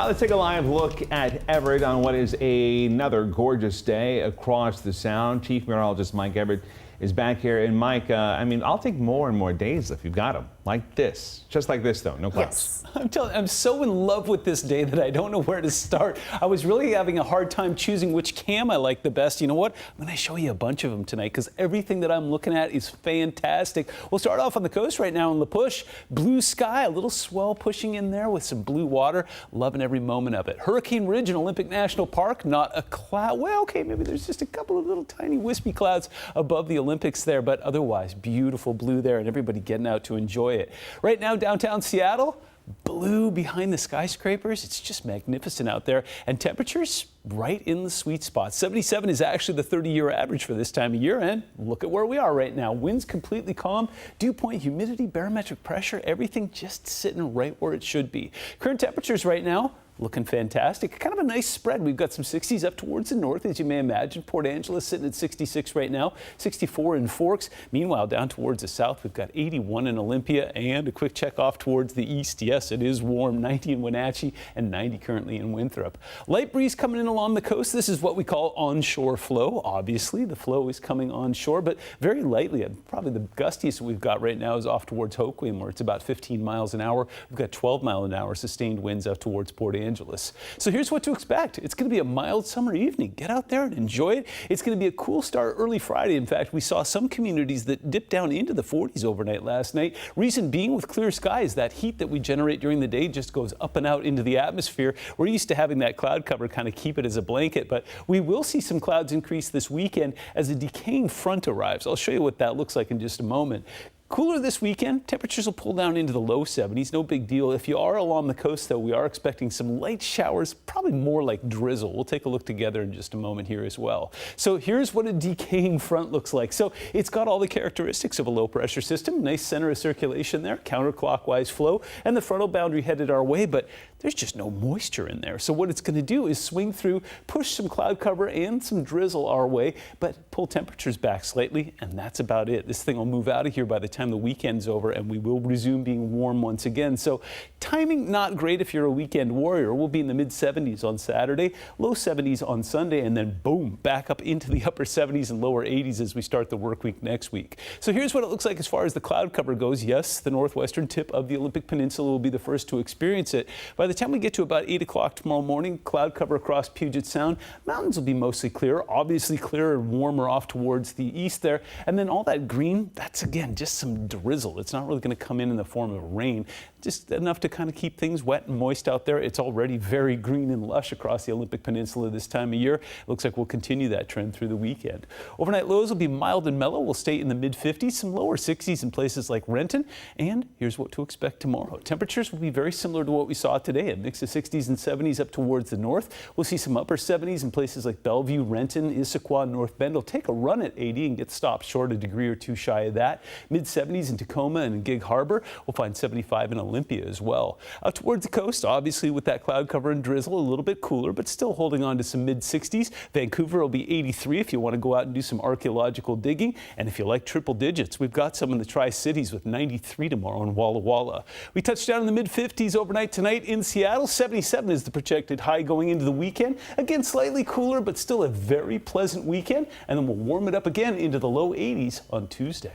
Let's take a live look at Everett on what is another gorgeous day across the Sound. Chief Meteorologist Mike Everett is back here. And Mike, I'll take more and more days if you've got them. Like this. Just like this, though. No clouds. Yes. I'm so in love with this day that I don't know where to start. I was really having a hard time choosing which cam I like the best. You know what? I'm going to show you a bunch of them tonight because everything that I'm looking at is fantastic. We'll start off on the coast right now in La Push. Blue sky, a little swell pushing in there with some blue water. Loving every moment of it. Hurricane Ridge in Olympic National Park, not a cloud. Well, okay, maybe there's just a couple of little tiny wispy clouds above the Olympics there, but otherwise beautiful blue there and everybody getting out to enjoy it. Right now, downtown Seattle, blue behind the skyscrapers. It's just magnificent out there. And temperatures right in the sweet spot. 77 is actually the 30-year average for this time of year. And look at where we are right now. Winds completely calm. Dew point, humidity, barometric pressure, everything just sitting right where it should be. Current temperatures right now, looking fantastic. Kind of a nice spread. We've got some 60s up towards the north, as you may imagine. Port Angeles sitting at 66 right now, 64 in Forks. Meanwhile, down towards the south, we've got 81 in Olympia, and a quick check off towards the east. Yes, it is warm, 90 in Wenatchee and 90 currently in Winthrop. Light breeze coming in along the coast. This is what we call onshore flow. Obviously, the flow is coming onshore, but very lightly. Probably the gustiest we've got right now is off towards Hoquiam, where it's about 15 miles an hour. We've got 12 mile an hour sustained winds out towards Port Angeles. So here's what to expect. It's going to be a mild summer evening. Get out there and enjoy it. It's going to be a cool start early Friday. In fact, we saw some communities that dipped down into the 40s overnight last night. Reason being, with clear skies, that heat that we generate during the day just goes up and out into the atmosphere. We're used to having that cloud cover kind of keep it as a blanket, but we will see some clouds increase this weekend as a decaying front arrives. I'll show you what that looks like in just a moment. Cooler this weekend. Temperatures will pull down into the low 70s. No big deal. If you are along the coast, though, we are expecting some light showers, probably more like drizzle. We'll take a look together in just a moment here as well. So here's what a decaying front looks like. So it's got all the characteristics of a low pressure system. Nice center of circulation there, counterclockwise flow, and the frontal boundary headed our way, but there's just no moisture in there. So what it's going to do is swing through, push some cloud cover and some drizzle our way, but pull temperatures back slightly, and that's about it. This thing will move out of here by the time the weekend's over, and we will resume being warm once again. So timing not great if you're a weekend warrior. We'll be in the mid 70s on Saturday, low 70s on Sunday, and then boom, back up into the upper 70s and lower 80s as we start the work week next week. So here's what it looks like as far as the cloud cover goes. Yes, the northwestern tip of the Olympic Peninsula will be the first to experience it. By the time we get to about 8 o'clock tomorrow morning, cloud cover across Puget Sound. Mountains will be mostly clear, obviously clearer and warmer off towards the east there. And then all that green, that's again just some drizzle. It's not really going to come in the form of rain, just enough to kind of keep things wet and moist out there. It's already very green and lush across the Olympic Peninsula this time of year. It looks like we'll continue that trend through the weekend. Overnight lows will be mild and mellow. We'll stay in the mid 50s, some lower 60s in places like Renton. And here's what to expect tomorrow. Temperatures will be very similar to what we saw today, a mix of 60s and 70s up towards the north. We'll see some upper 70s in places like Bellevue, Renton, Issaquah, North Bend. Will take a run at 80 and get stopped short a degree or two shy of that. Mid 70s in Tacoma and Gig Harbor. We'll find 75 in Olympia as well. Out towards the coast, obviously with that cloud cover and drizzle, a little bit cooler, but still holding on to some mid 60s. Vancouver will be 83 if you want to go out and do some archaeological digging. And if you like triple digits, we've got some in the Tri-Cities with 93 tomorrow in Walla Walla. We touch down in the mid 50s overnight tonight in Seattle. 77 is the projected high going into the weekend. Again, slightly cooler, but still a very pleasant weekend. And then we'll warm it up again into the low 80s on Tuesday.